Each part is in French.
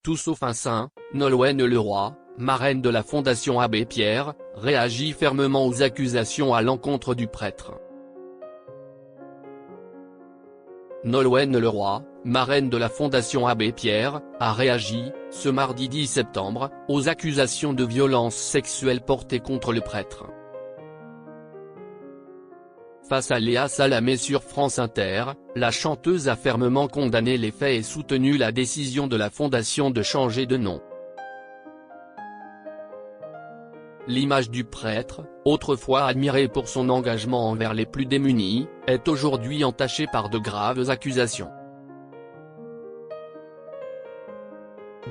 Tout sauf un saint, Nolwenn Leroy, marraine de la Fondation Abbé Pierre, réagit fermement aux accusations à l'encontre du prêtre. Nolwenn Leroy, marraine de la Fondation Abbé Pierre, a réagi, ce mardi 10 septembre, aux accusations de violences sexuelles portées contre le prêtre. Face à Léa Salamé sur France Inter, la chanteuse a fermement condamné les faits et soutenu la décision de la Fondation de changer de nom. L'image du prêtre, autrefois admirée pour son engagement envers les plus démunis, est aujourd'hui entachée par de graves accusations.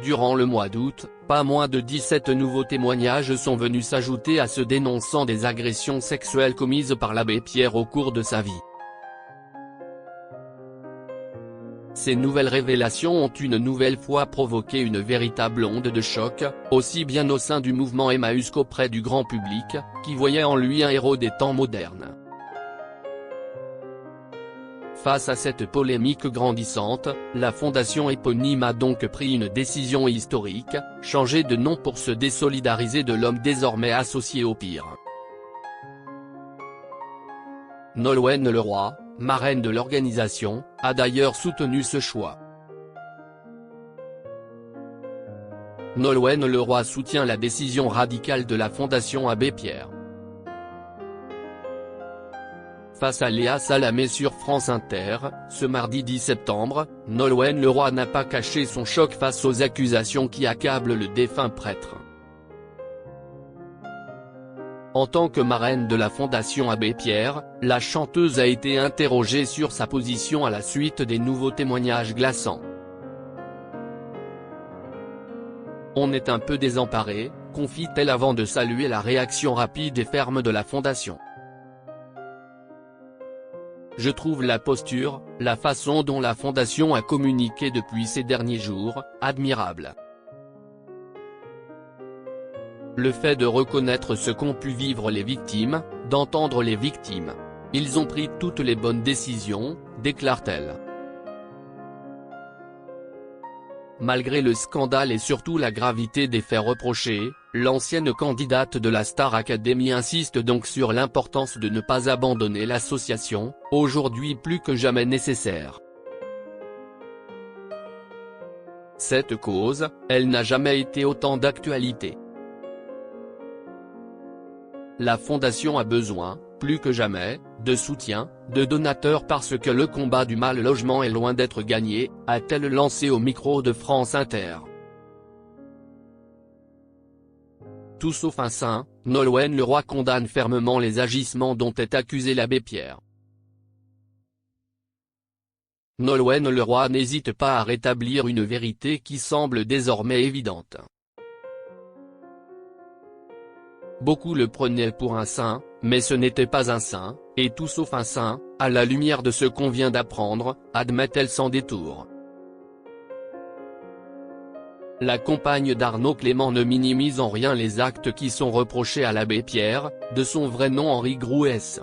Durant le mois d'août, pas moins de 17 nouveaux témoignages sont venus s'ajouter à ceux dénonçant des agressions sexuelles commises par l'abbé Pierre au cours de sa vie. Ces nouvelles révélations ont une nouvelle fois provoqué une véritable onde de choc, aussi bien au sein du mouvement Emmaüs qu'auprès du grand public, qui voyait en lui un héros des temps modernes. Face à cette polémique grandissante, la fondation éponyme a donc pris une décision historique, changer de nom pour se désolidariser de l'homme désormais associé au pire. Nolwenn Leroy, marraine de l'organisation, a d'ailleurs soutenu ce choix. Nolwenn Leroy soutient la décision radicale de la Fondation Abbé Pierre. Face à Léa Salamé sur France Inter, ce mardi 10 septembre, Nolwenn Leroy n'a pas caché son choc face aux accusations qui accablent le défunt prêtre. En tant que marraine de la Fondation Abbé Pierre, la chanteuse a été interrogée sur sa position à la suite des nouveaux témoignages glaçants. On est un peu désemparé, confie-t-elle avant de saluer la réaction rapide et ferme de la Fondation. Je trouve la posture, la façon dont la Fondation a communiqué depuis ces derniers jours, admirable. Le fait de reconnaître ce qu'ont pu vivre les victimes, d'entendre les victimes. Ils ont pris toutes les bonnes décisions, déclare-t-elle. Malgré le scandale et surtout la gravité des faits reprochés, l'ancienne candidate de la Star Academy insiste donc sur l'importance de ne pas abandonner l'association, aujourd'hui plus que jamais nécessaire. Cette cause, elle n'a jamais été autant d'actualité. La Fondation a besoin, plus que jamais, de soutien, de donateurs parce que le combat du mal logement est loin d'être gagné, a-t-elle lancé au micro de France Inter. Tout sauf un saint, Nolwenn Leroy condamne fermement les agissements dont est accusé l'abbé Pierre. Nolwenn Leroy n'hésite pas à rétablir une vérité qui semble désormais évidente. Beaucoup le prenaient pour un saint, mais ce n'était pas un saint, et tout sauf un saint, à la lumière de ce qu'on vient d'apprendre, admet-elle sans détour. La compagne d'Arnaud Clément ne minimise en rien les actes qui sont reprochés à l'abbé Pierre, de son vrai nom Henri Grouès.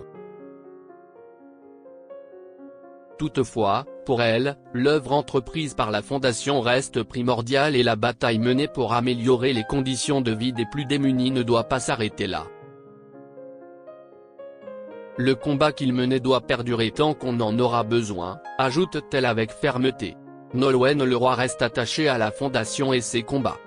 Toutefois, pour elle, l'œuvre entreprise par la Fondation reste primordiale et la bataille menée pour améliorer les conditions de vie des plus démunis ne doit pas s'arrêter là. Le combat qu'il menait doit perdurer tant qu'on en aura besoin, ajoute-t-elle avec fermeté. Nolwenn Leroy reste attachée à la Fondation et ses combats.